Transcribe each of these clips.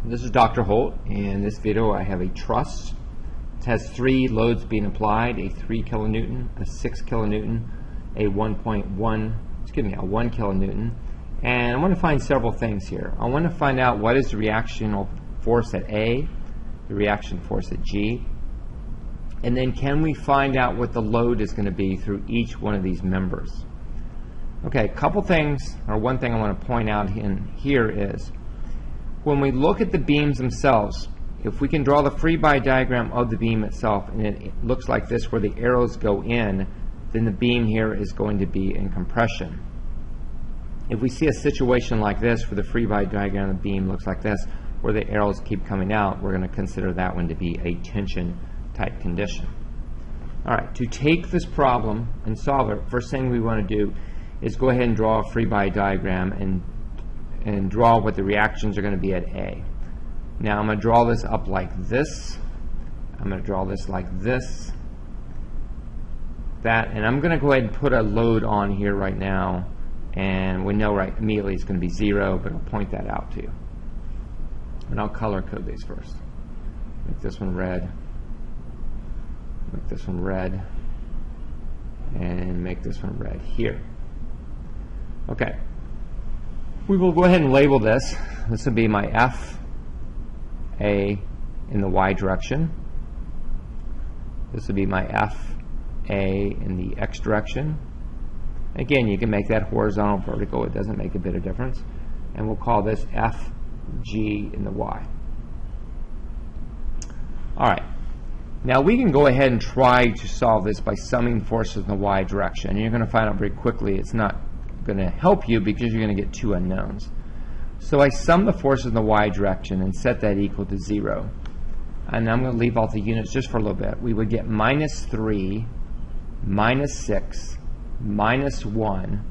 This is Dr. Holt. In this video I have a truss. It has 3 loads being applied, a 3 kilonewton, a 6 kilonewton, a 1 kilonewton. And I want to find several things here. I want to find out what is the reactional force at A, the reaction force at G, and then can we find out what the load is going to be through each one of these members. Okay, a couple things, or one thing I want to point out in here is when we look at the beams themselves, if we can draw the free body diagram of the beam itself and it looks like this where the arrows go in, then the beam here is going to be in compression. If we see a situation like this where the free body diagram of the beam looks like this where the arrows keep coming out, we're going to consider that one to be a tension type condition. Alright, to take this problem and solve it, first thing we want to do is go ahead and draw a free body diagram and draw what the reactions are going to be at A. Now I'm going to draw this up like this. I'm going to draw this like this. That, and I'm going to go ahead and put a load on here right now, and we know right immediately it's going to be 0, but I'll point that out to you. And I'll color code these first. Make this one red. Make this one red. And make this one red here. Okay. We will go ahead and label this. This will be my F, A in the Y direction. This will be my F, A in the X direction. Again, you can make that horizontal, vertical. It doesn't make a bit of difference. And we'll call this F, G in the Y. All right. Now we can go ahead and try to solve this by summing forces in the Y direction. And you're going to find out very quickly it's not going to help you because you're going to get 2 unknowns. So I sum the forces in the Y direction and set that equal to 0. And I'm going to leave all the units just for a little bit. We would get minus 3, minus 6, minus 1,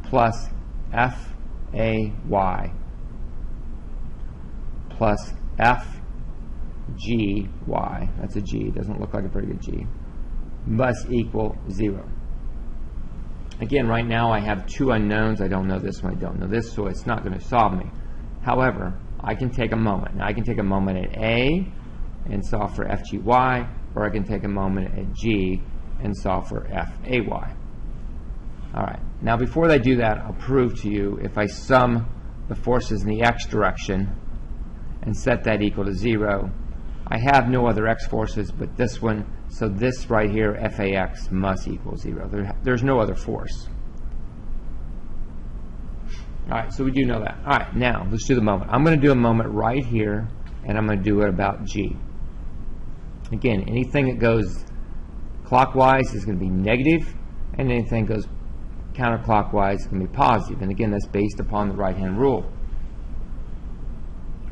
plus F, A, Y, plus F, G, Y. That's a G. Doesn't look like a very good G. Must equal 0. Again, right now I have 2 unknowns. I don't know this one, I don't know this, so it's not going to solve me. However, I can take a moment. Now I can take a moment at A and solve for FGY, or I can take a moment at G and solve for FAY. All right. Now before I do that, I'll prove to you if I sum the forces in the X direction and set that equal to 0, I have no other X forces but this one, so this right here, FAX, must equal 0. There's no other force. All right, so we do know that. All right, now let's do the moment. I'm going to do a moment right here, and I'm going to do it about G. Again, anything that goes clockwise is going to be negative, and anything that goes counterclockwise is going to be positive. And again, that's based upon the right-hand rule.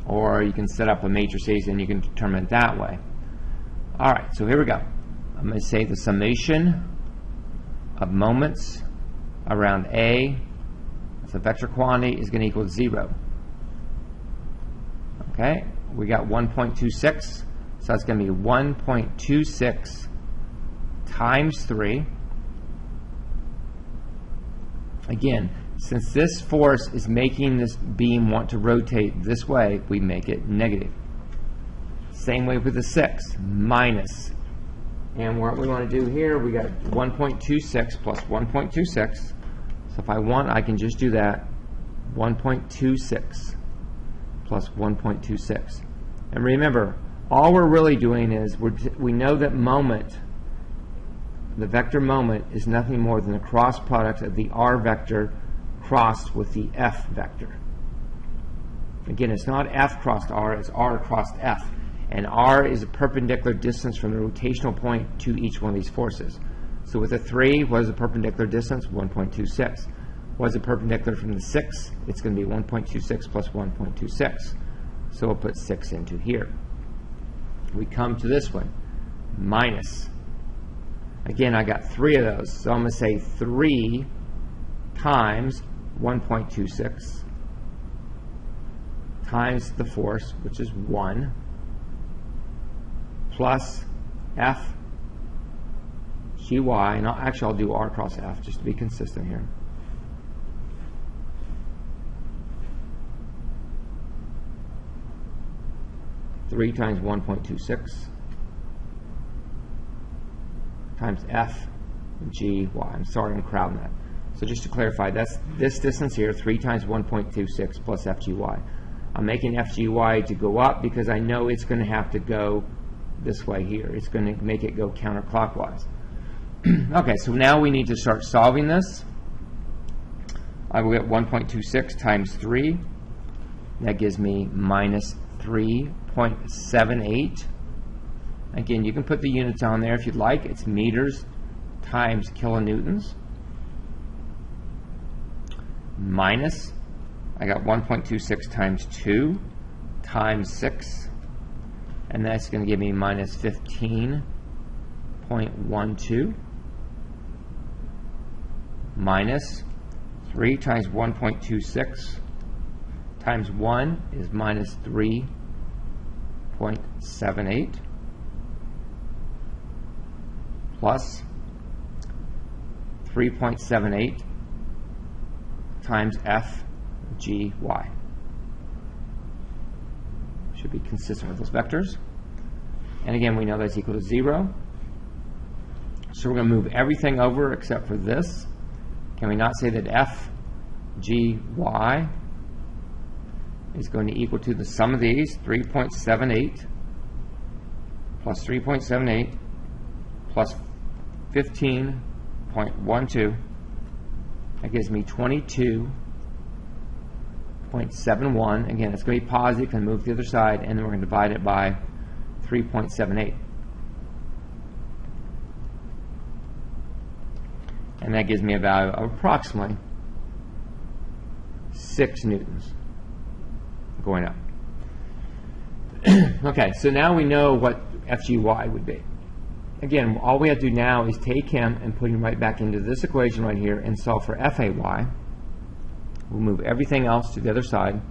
Or you can set up a matrices and you can determine it that way. All right, so here we go. I'm going to say the summation of moments around A as a vector quantity is going to equal 0. Okay, we got 1.26, so that's going to be 1.26 times 3. Again, since this force is making this beam want to rotate this way, we make it negative. Same way with the 6, minus. And what we want to do here, we got 1.26 plus 1.26. So if I want, I can just do that. 1.26 plus 1.26. And remember, all we're really doing is we know that moment, the vector moment, is nothing more than the cross product of the R vector crossed with the F vector. Again, it's not F crossed R, it's R crossed F. And R is a perpendicular distance from the rotational point to each one of these forces. So with a 3, what is the perpendicular distance? 1.26. What is the perpendicular from the 6? It's going to be 1.26 plus 1.26. So we'll put 6 into here. We come to this one, minus. Again, I got 3 of those, so I'm going to say 3 times 1.26 times the force, which is 1, plus F Gy, and I'll do R cross F just to be consistent here. 3 times 1.26 times f g y. I'm sorry, I'm crowding that. So just to clarify, that's this distance here, 3 times 1.26 plus FGY. I'm making FGY to go up because I know it's going to have to go this way here. It's going to make it go counterclockwise. Okay, so now we need to start solving this. I will get 1.26 times 3. That gives me minus 3.78. Again, you can put the units on there if you'd like. It's meters times kilonewtons. Minus, I got 1.26 times 2 times 6. And that's going to give me minus 15.12. Minus 3 times 1.26 times 1 is minus 3.78. Plus 3.78 times f g y. Should be consistent with those vectors. And again, we know that's equal to 0. So we're going to move everything over except for this. Can we not say that f g y is going to equal to the sum of these, 3.78 plus 3.78 plus 15.12. That gives me 22.71. Again, it's going to be positive, can move to the other side, and then we're going to divide it by 3.78. And that gives me a value of approximately 6 newtons going up. Okay, so now we know what FGY would be. Again, all we have to do now is take him and put him right back into this equation right here and solve for FAY. We'll move everything else to the other side.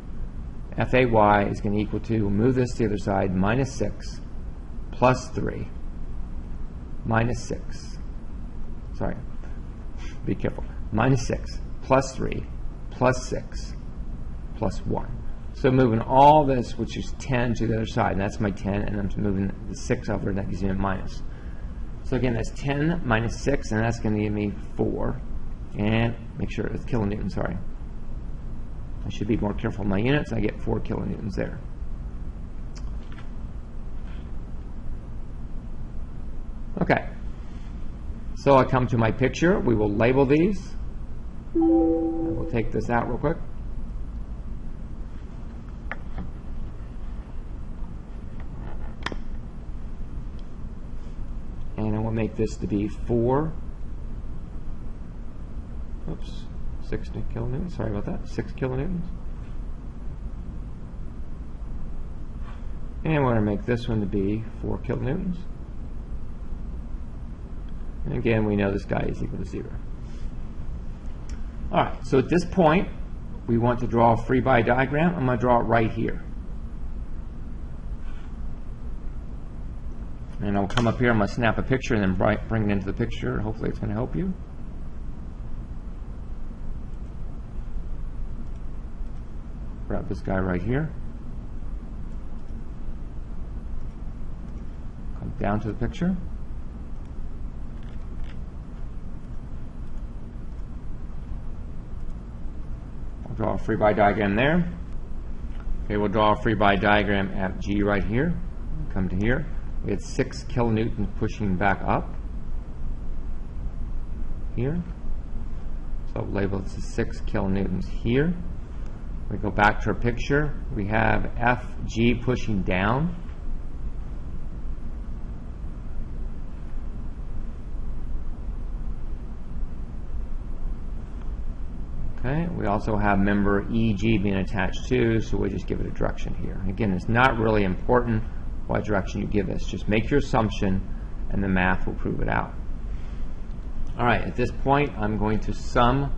FAY is going to equal to, we'll move this to the other side, minus 6 plus 3 minus 6. Sorry, be careful. Minus 6 plus 3 plus 6 plus 1. So moving all this, which is 10, to the other side, and that's my 10, and I'm moving the 6 over, and that gives me a minus. So again, that's 10 minus 6, and that's going to give me 4. And make sure it's kilonewtons, sorry. I should be more careful with my units. I get 4 kilonewtons there. Okay. So I come to my picture. We will label these. And we'll take this out real quick. And I will make this to be 4. Oops, 6 kilonewtons. Sorry about that. 6 kilonewtons. And we're going to make this one to be 4 kilonewtons. And again, we know this guy is equal to 0. All right, so at this point, we want to draw a free body diagram. I'm going to draw it right here. And I'll come up here, I'm going to snap a picture and then bring it into the picture. Hopefully it's going to help you. Grab this guy right here. Come down to the picture. I'll draw a free body diagram there. Okay, we'll draw a free body diagram at G right here. Come to here. We had 6 kilonewtons pushing back up here. So I'll label this as 6 kilonewtons here. We go back to our picture. We have Fg pushing down. Okay, we also have member Eg being attached to, so we just give it a direction here. Again, it's not really important what direction you give this. Just make your assumption and the math will prove it out. All right, at this point I'm going to sum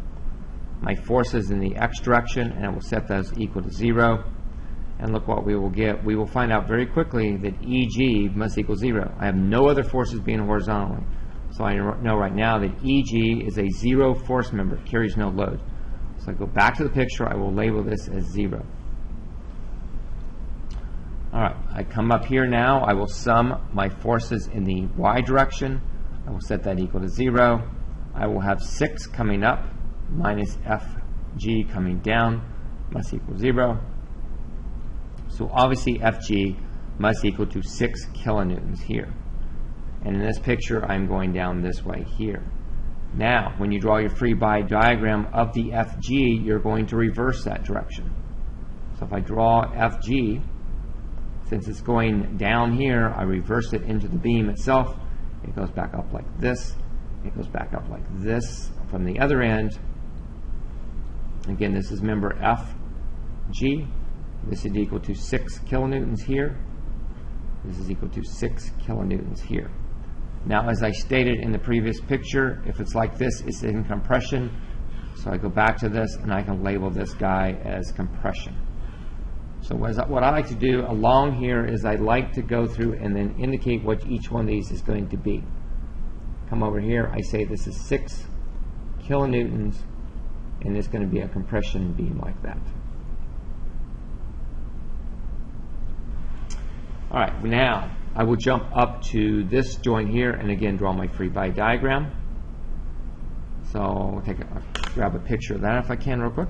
my forces in the x direction and I will set those equal to 0. And look what we will get. We will find out very quickly that Eg must equal 0. I have no other forces being horizontally. So I know right now that Eg is a 0 force member, carries no load. So I go back to the picture, I will label this as 0. All All right, I come up here now. I will sum my forces in the y direction. I will set that equal to 0. I will have 6 coming up minus Fg coming down must equal 0. So obviously Fg must equal to 6 kilonewtons here. And in this picture, I'm going down this way here. Now, when you draw your free body diagram of the Fg, you're going to reverse that direction. So if I draw Fg, since it's going down here, I reverse it into the beam itself. It goes back up like this. It goes back up like this from the other end. Again, this is member Fg. This is equal to 6 kilonewtons here. This is equal to 6 kilonewtons here. Now, as I stated in the previous picture, if it's like this, it's in compression. So I go back to this, and I can label this guy as compression. So what I like to do along here is I like to go through and then indicate what each one of these is going to be. Come over here, I say this is 6 kilonewtons, and it's going to be a compression beam like that. All right, now I will jump up to this joint here and again draw my free body diagram. So I'll grab a picture of that if I can real quick.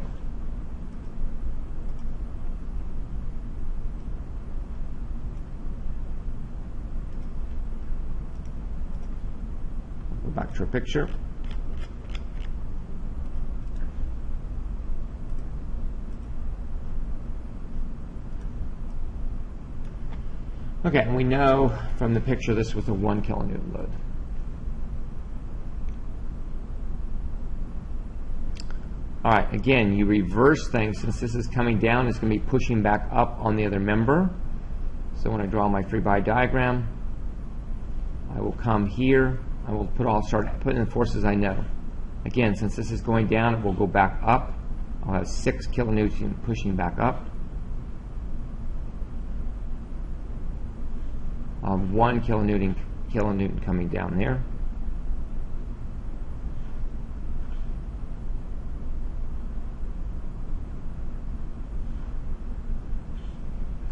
Go back to a picture. Okay, and we know from the picture this was a 1 kilonewton load. All right, again, you reverse things. Since this is coming down, it's going to be pushing back up on the other member. So when I draw my free body diagram, I will come here. I will start putting in the forces I know. Again, since this is going down, it will go back up. I'll have 6 kilonewton pushing back up. 1 kilonewton coming down there.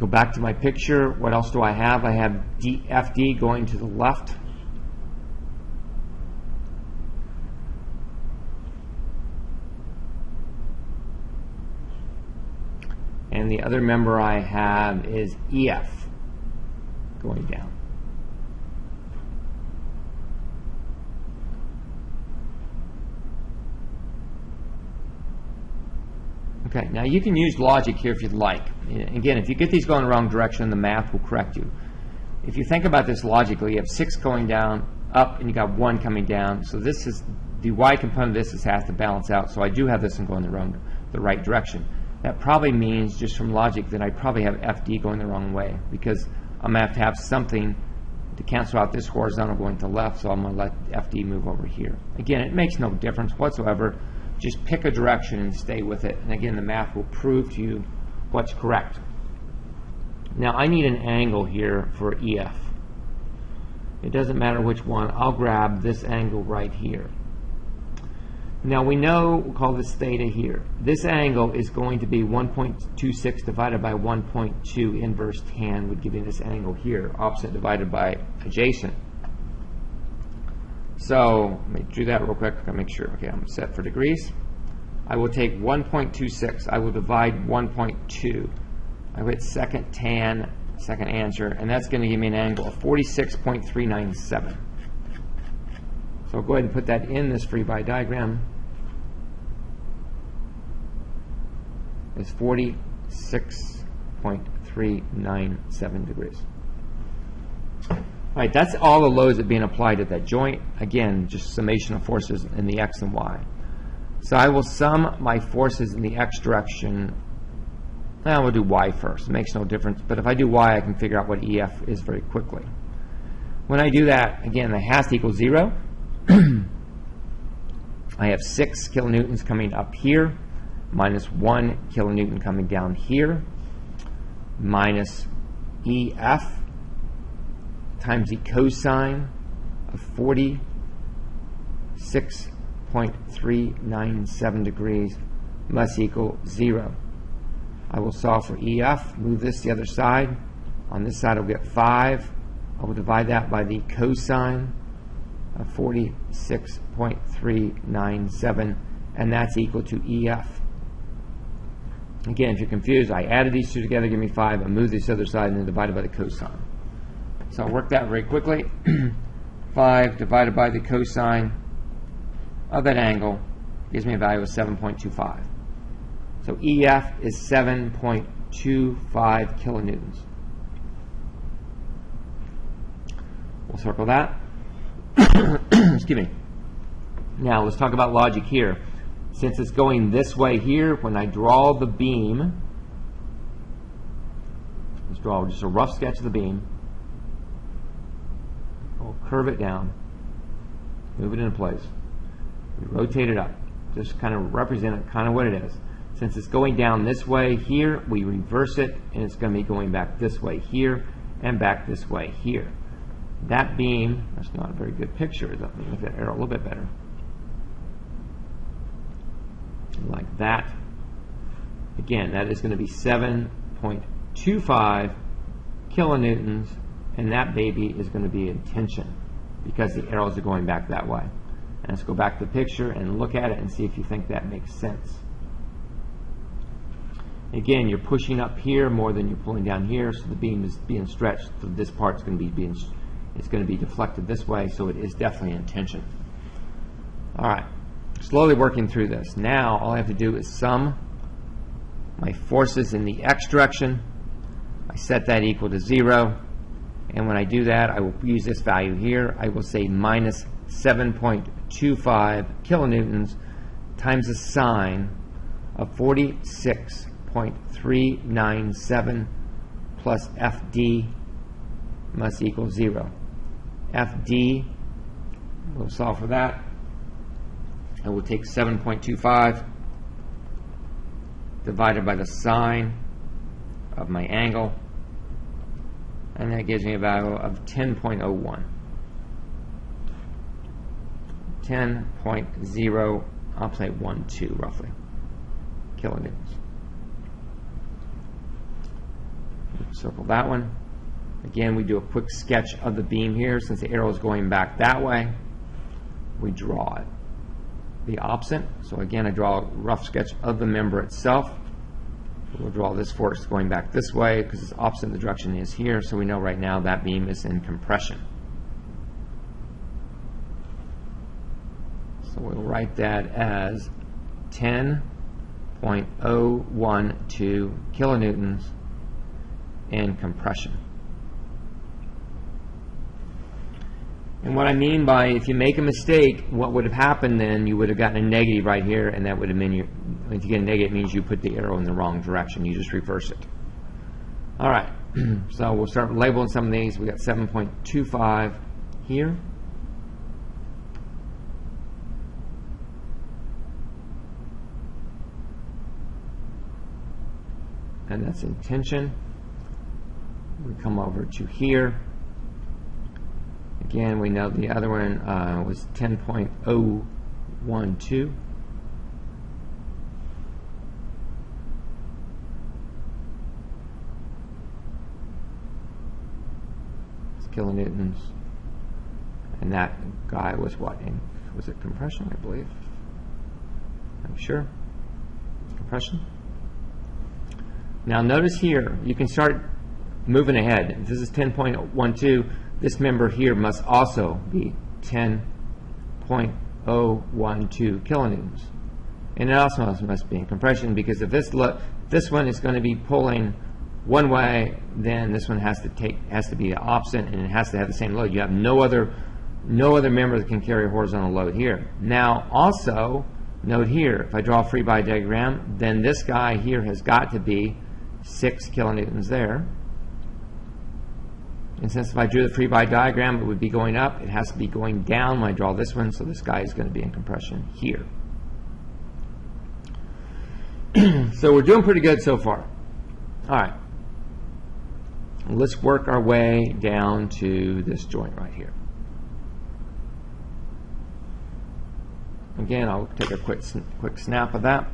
Go back to my picture. What else do I have? I have FD going to the left. And the other member I have is EF going down. Okay, now you can use logic here if you'd like. Again, if you get these going the wrong direction, the math will correct you. If you think about this logically, you have 6 going down, up, and you got 1 coming down. So this is the y component of this has to balance out. So I do have this one going the right direction. That probably means, just from logic, that I probably have FD going the wrong way, because I'm going to have something to cancel out this horizontal going to the left, so I'm going to let FD move over here. Again, it makes no difference whatsoever. Just pick a direction and stay with it. And again, the math will prove to you what's correct. Now, I need an angle here for EF. It doesn't matter which one. I'll grab this angle right here. Now, we know, we'll call this theta here. This angle is going to be 1.26 divided by 1.2 inverse tan would give you this angle here, opposite divided by adjacent. So let me do that real quick. I'll make sure. Okay, I'm set for degrees. I will take 1.26. I will divide 1.2. I will hit second tan, second answer, and that's going to give me an angle of 46.397. So I'll go ahead and put that in this free body diagram. It's 46.397 degrees. All right, that's all the loads that are being applied at that joint. Again, just summation of forces in the x and y. So I will sum my forces in the x direction. Now we'll do y first. It makes no difference. But if I do y, I can figure out what EF is very quickly. When I do that, again, the has to equal 0. I have 6 kilonewtons coming up here, minus 1 kilonewton coming down here, minus EF times the cosine of 46.397 degrees must equal 0. I will solve for EF, move this to the other side. On this side, I'll get 5. I will divide that by the cosine of 46.397, and that's equal to EF. Again, if you're confused, I added these two together, give me 5. I moved this other side and then divided by the cosine. So I'll work that very quickly. 5 divided by the cosine of that angle gives me a value of 7.25. So EF is 7.25 kilonewtons. We'll circle that. Excuse me. Now let's talk about logic here. Since it's going this way here, when I draw the beam, let's draw just a rough sketch of the beam. We'll curve it down, move it into place. We rotate it up, just kind of represent it, kind of what it is. Since it's going down this way here, we reverse it, and it's going to be going back this way here and back this way here. That beam, that's not a very good picture. Let me make that arrow a little bit better. Like that. Again, that is going to be 7.25 kilonewtons, and that baby is going to be in tension because the arrows are going back that way. And let's go back to the picture and look at it and see if you think that makes sense. Again, you're pushing up here more than you're pulling down here, so the beam is being stretched. So this part's going to be it's going to be deflected this way, so it is definitely in tension. All right, slowly working through this. Now all I have to do is sum my forces in the x direction. I set that equal to 0, and when I do that, I will use this value here. I will say minus 7.25 kilonewtons times the sine of 46.397 plus FD must equal 0. FD, we'll solve for that, and we'll take 7.25 divided by the sine of my angle, and that gives me a value of 10.01. 10.0, I'll say 12 roughly, kilonewtons. Circle that one. Again, we do a quick sketch of the beam here. Since the arrow is going back that way, we draw it the opposite. So again, I draw a rough sketch of the member itself. We'll draw this force going back this way because it's opposite in the direction is here, so we know right now that beam is in compression. So we'll write that as 10.012 kilonewtons in compression. And what I mean by, if you make a mistake, what would have happened then, you would have gotten a negative right here, and that would have been if you get a negative, it means you put the arrow in the wrong direction. You just reverse it. All right, so we'll start labeling some of these. We got 7.25 here. And that's in tension. We come over to here. Again, we know the other one was 10.012. It's kilonewtons. And that guy was what? Was it compression, I believe? I'm sure. Compression. Now notice here, you can start moving ahead. If this is 10.12, this member here must also be 10.012 kilonewtons. And it also must be in compression, because if this one is going to be pulling one way, then this one has to be the opposite, and it has to have the same load. You have no other member that can carry a horizontal load here. Now also, note here, if I draw a free body diagram, then this guy here has got to be 6 kilonewtons there. And since if I drew the free body diagram, it would be going up. It has to be going down when I draw this one, so this guy is going to be in compression here. So we're doing pretty good so far. All right. Let's work our way down to this joint right here. Again, I'll take a quick snap of that.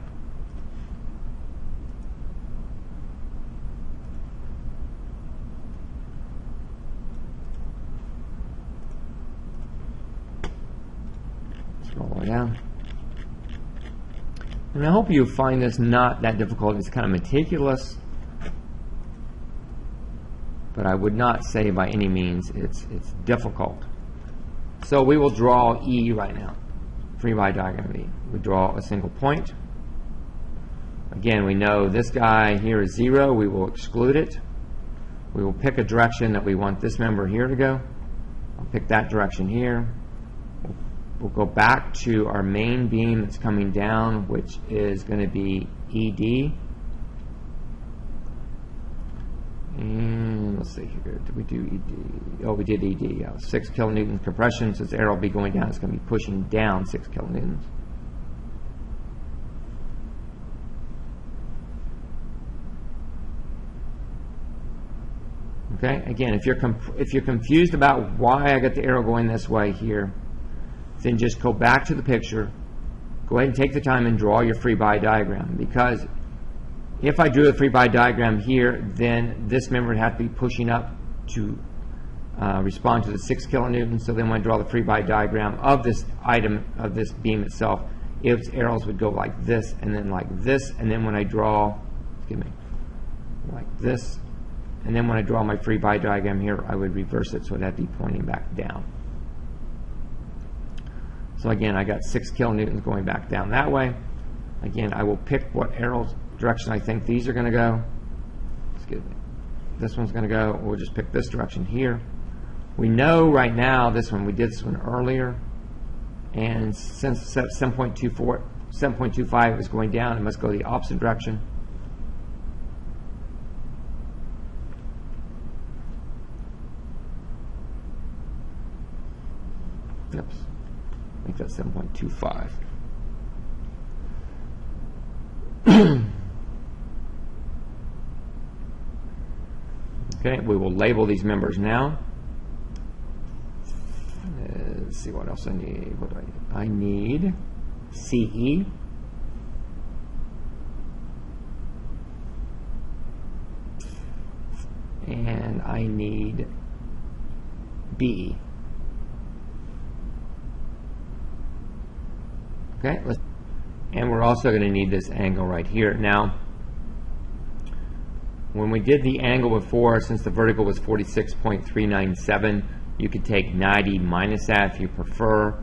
go down. And I hope you find this not that difficult. It's kind of meticulous, but I would not say by any means it's difficult. So we will draw E right now, free body diagram of E. We draw a single point. Again, we know this guy here is 0. We will exclude it. We will pick a direction that we want this member here to go. I'll pick that direction here. We'll go back to our main beam that's coming down, which is going to be ED. And let's see here, did we do ED? Oh, we did ED, yeah. 6 kilonewtons compression, so this arrow will be going down. It's going to be pushing down 6 kilonewtons. Okay, again, if you're confused about why I got the arrow going this way here, then just go back to the picture, go ahead and take the time and draw your free body diagram, because if I drew a free body diagram here, then this member would have to be pushing up to respond to the 6 kilonewtons. So then when I draw the free body diagram of this item, of this beam itself, its arrows would go like this, and then like this, and then when I draw, excuse me, like this, and then when I draw my free body diagram here, I would reverse it, so it'd be pointing back down. So again, I got 6 kilonewtons going back down that way. Again, I will pick what arrows direction I think these are going to go. Excuse me. This one's going to go. We'll just pick this direction here. We know right now this one, we did this one earlier, and since 7.25 is going down, it must go the opposite direction. Oops. I think that's 7.25. Okay, we will label these members now. Let's see what else I need. What do I need? I need CE. And I need BE. Okay, and we're also going to need this angle right here. Now, when we did the angle before, since the vertical was 46.397, you could take 90 minus that if you prefer,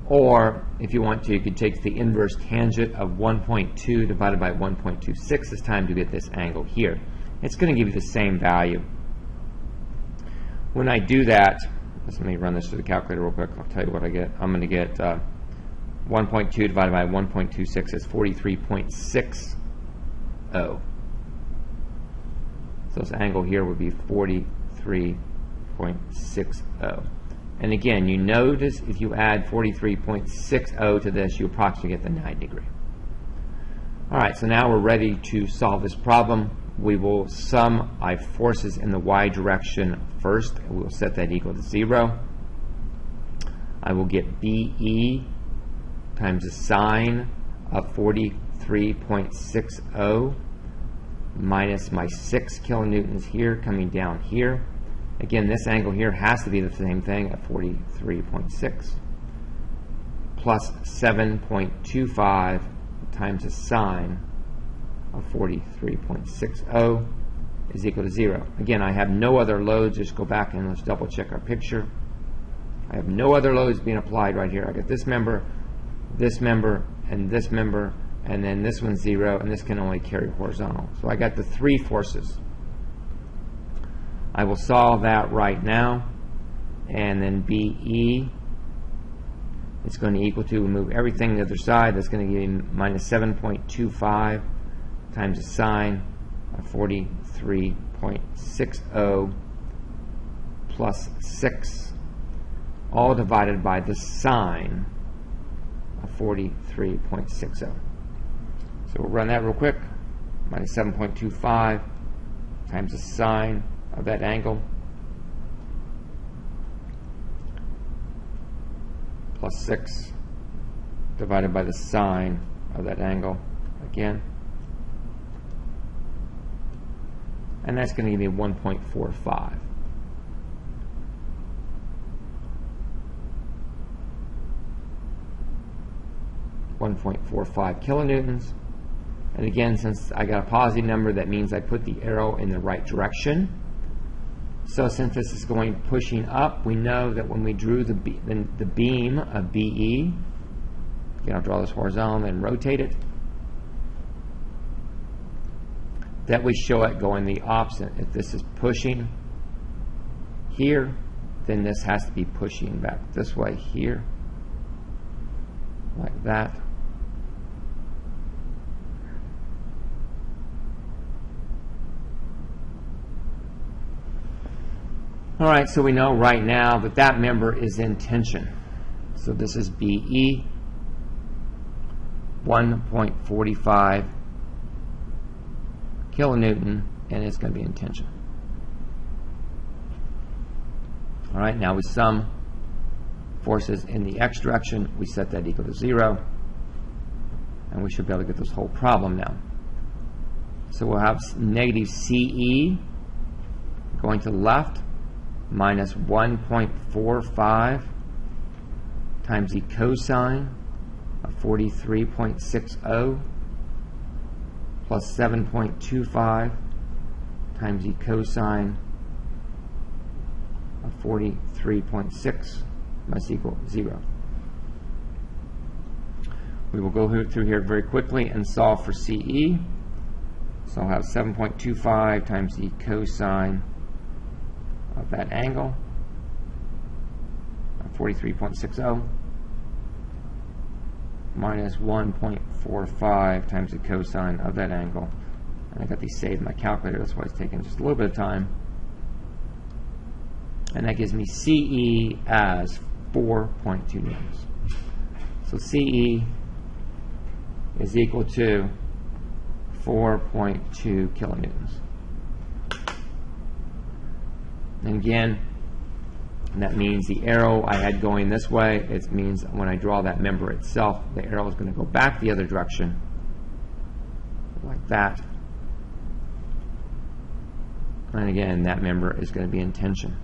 or if you want to, you could take the inverse tangent of 1.2 divided by 1.26 this time to get this angle here. It's going to give you the same value. When I do that, let me run this through the calculator real quick. I'll tell you what I get. I'm going to get 1.2 divided by 1.26 is 43.60. So this angle here would be 43.60. And again, you notice if you add 43.60 to this, you approximately get the 9 degree. All right, so now we're ready to solve this problem. We will sum our forces in the y direction first. We will set that equal to 0. I will get BE times the sine of 43.60 minus my 6 kilonewtons here coming down here. Again, this angle here has to be the same thing at 43.6 plus 7.25 times the sine of 43.60 is equal to 0. Again, I have no other loads. Just go back and let's double check our picture. I have no other loads being applied right here. I got this member, and this member, and then this one's 0, and this can only carry horizontal. So I got the 3 forces. I will solve that right now, and then BE is going to equal to, we'll move everything to the other side, that's going to give you minus 7.25 times the sine of 43.60 plus 6, all divided by the sine of 43.60. So we'll run that real quick. Minus 7.25 times the sine of that angle plus 6 divided by the sine of that angle again. And that's going to give me 1.45. 1.45 kilonewtons. And again, since I got a positive number, that means I put the arrow in the right direction. So since this is going pushing up, we know that when we drew the beam of BE, again, I'll draw this horizontal and rotate it, that we show it going the opposite. If this is pushing here, then this has to be pushing back this way here, like that. All right, so we know right now that that member is in tension. So this is BE, 1.45 kilonewton, and it's going to be in tension. All right, now we sum forces in the x direction. We set that equal to 0, and we should be able to get this whole problem now. So we'll have negative CE going to the left, minus 1.45 times the cosine of 43.60 plus 7.25 times the cosine of 43.6 must equal 0. We will go through here very quickly and solve for CE. So I'll have 7.25 times the cosine of that angle, 43.60, minus 1.45 times the cosine of that angle. And I got these saved in my calculator, that's why it's taking just a little bit of time. And that gives me CE as 4.2 newtons. So CE is equal to 4.2 kilonewtons. And again, that means the arrow I had going this way, it means when I draw that member itself, the arrow is going to go back the other direction, like that. And again, that member is going to be in tension.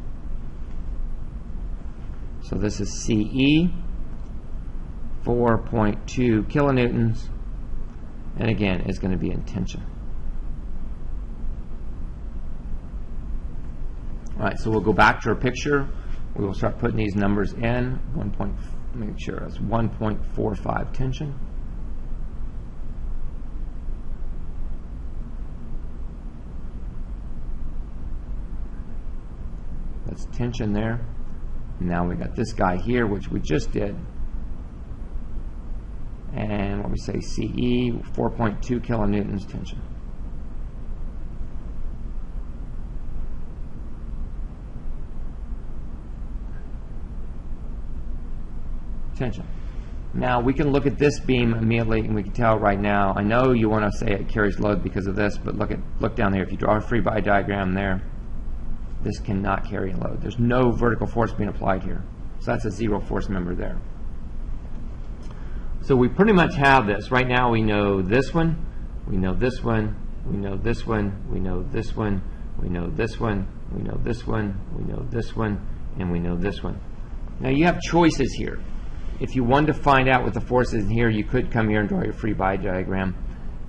So this is CE, 4.2 kilonewtons, and again, it's going to be in tension. All right, so we'll go back to our picture. We will start putting these numbers in. Make sure it's 1.45 tension. That's tension there. Now we got this guy here, which we just did. And let me say CE, 4.2 kilonewtons tension. Tension. Now we can look at this beam immediately and we can tell right now. I know you want to say it carries load because of this, but look down there. If you draw a free body diagram there, this cannot carry a load. There's no vertical force being applied here. So that's a zero force member there. So we pretty much have this. Right now we know this one, we know this one, we know this one, we know this one, we know this one, we know this one, we know this one, and we know this one. Now you have choices here. If you wanted to find out what the force is in here, you could come here and draw your free body diagram.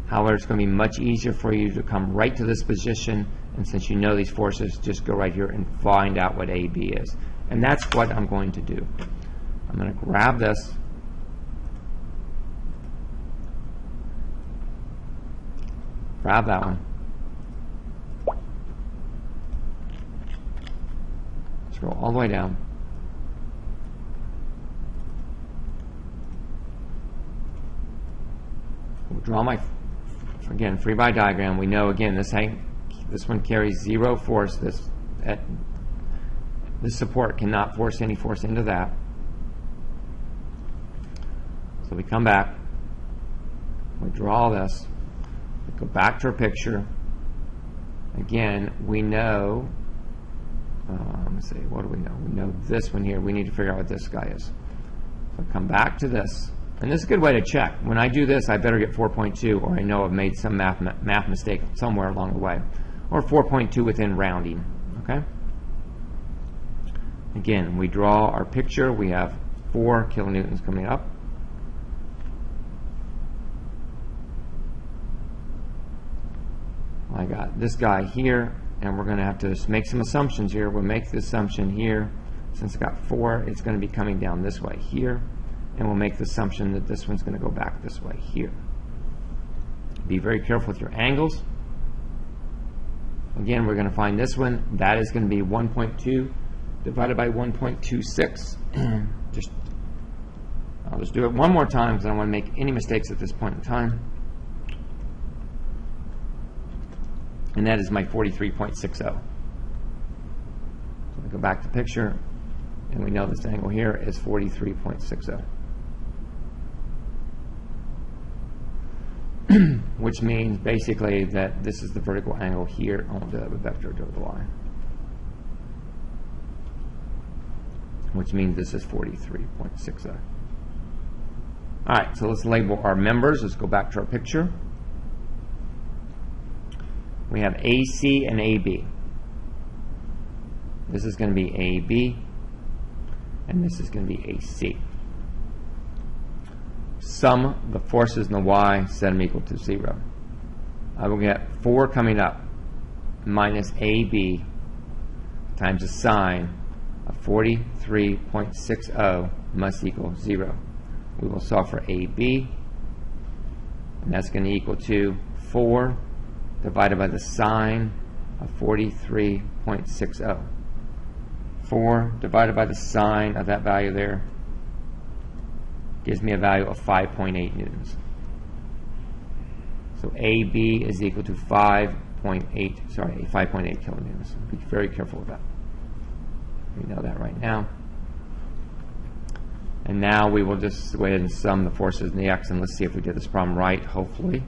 However, it's going to be much easier for you to come right to this position, and since you know these forces, just go right here and find out what AB is. And that's what I'm going to do. I'm going to grab this, grab that one, scroll all the way down, we'll draw my, again, free body diagram. We know, again, this one carries zero force. This support cannot force any force into that. So we come back, we draw this, we go back to our picture. Again, we know, let me see, what do we know? We know this one here. We need to figure out what this guy is. So come back to this. And this is a good way to check. When I do this, I better get 4.2, or I know I've made some math mistake somewhere along the way. Or 4.2 within rounding. Okay? Again, we draw our picture. We have 4 kilonewtons coming up. I got this guy here, and we're going to have to just make some assumptions here. We'll make the assumption here, since I got 4, it's going to be coming down this way here, and we'll make the assumption that this one's going to go back this way here. Be very careful with your angles. Again, we're going to find this one. That is going to be 1.2 divided by 1.26. I'll just do it one more time because I don't want to make any mistakes at this point in time. And that is my 43.60. So we go back to picture, and we know this angle here is 43.60. Which means basically that this is the vertical angle here on the vector over the line. Which means this is 43.60. All right, so let's label our members. Let's go back to our picture. We have AC and AB. This is going to be AB, and this is going to be AC. Sum the forces in the y, set them equal to 0. I will get 4 coming up minus AB times the sine of 43.60 must equal 0. We will solve for AB, and that's going to equal to 4 divided by the sine of 43.60. 4 divided by the sine of that value there gives me a value of 5.8 newtons. So AB is equal to 5.8 kilonewtons. Be very careful with that. We know that right now. And now we will just go ahead and sum the forces in the x, and let's see if we did this problem right, hopefully.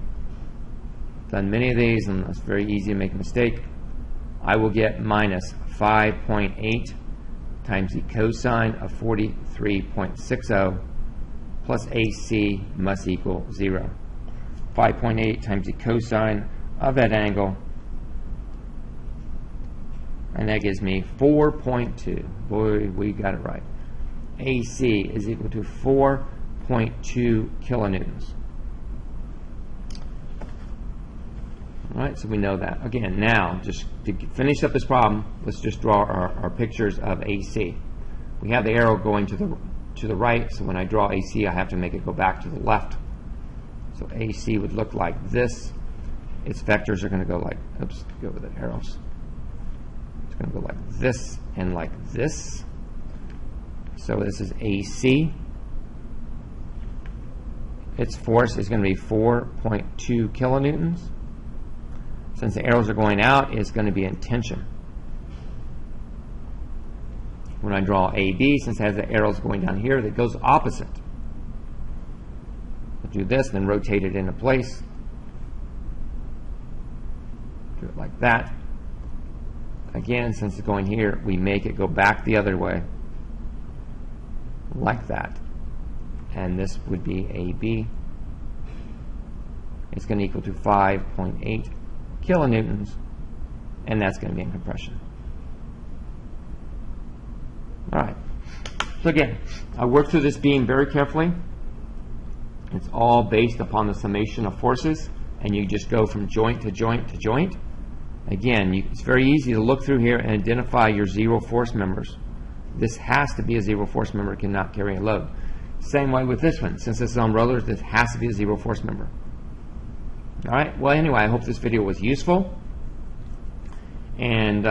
Done many of these, and it's very easy to make a mistake. I will get minus 5.8 times the cosine of 43.60 plus AC must equal 0. 5.8 times the cosine of that angle, and that gives me 4.2. Boy, we got it right. AC is equal to 4.2 kilonewtons. All right, so we know that. Again, now, just to finish up this problem, let's just draw our pictures of AC. We have the arrow going to the right, so when I draw AC, I have to make it go back to the left. So AC would look like this. Its vectors are going to go like, oops, go with the arrows. It's going to go like this and like this. So this is AC. Its force is going to be 4.2 kilonewtons. Since the arrows are going out, it's going to be in tension. When I draw AB, since it has the arrows going down here, that goes opposite. I'll do this, then rotate it into place. Do it like that. Again, since it's going here, we make it go back the other way, like that. And this would be AB. It's going to equal to 5.8 kilonewtons, and that's going to be in compression. All right. So again, I worked through this beam very carefully. It's all based upon the summation of forces, and you just go from joint to joint to joint. Again, it's very easy to look through here and identify your zero force members. This has to be a zero force member, cannot carry a load. Same way with this one. Since this is on rollers, this has to be a zero force member. All right. Well, anyway, I hope this video was useful. And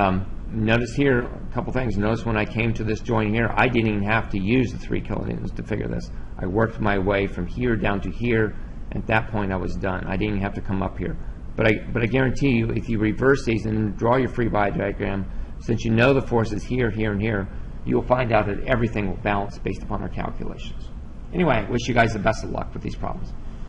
notice here a couple things. Notice when I came to this joint here, I didn't even have to use the 3 kilonewtons to figure this. I worked my way from here down to here. At that point, I was done. I didn't have to come up here. But I guarantee you, if you reverse these and draw your free body diagram, since you know the forces here, here, and here, you will find out that everything will balance based upon our calculations. Anyway, I wish you guys the best of luck with these problems.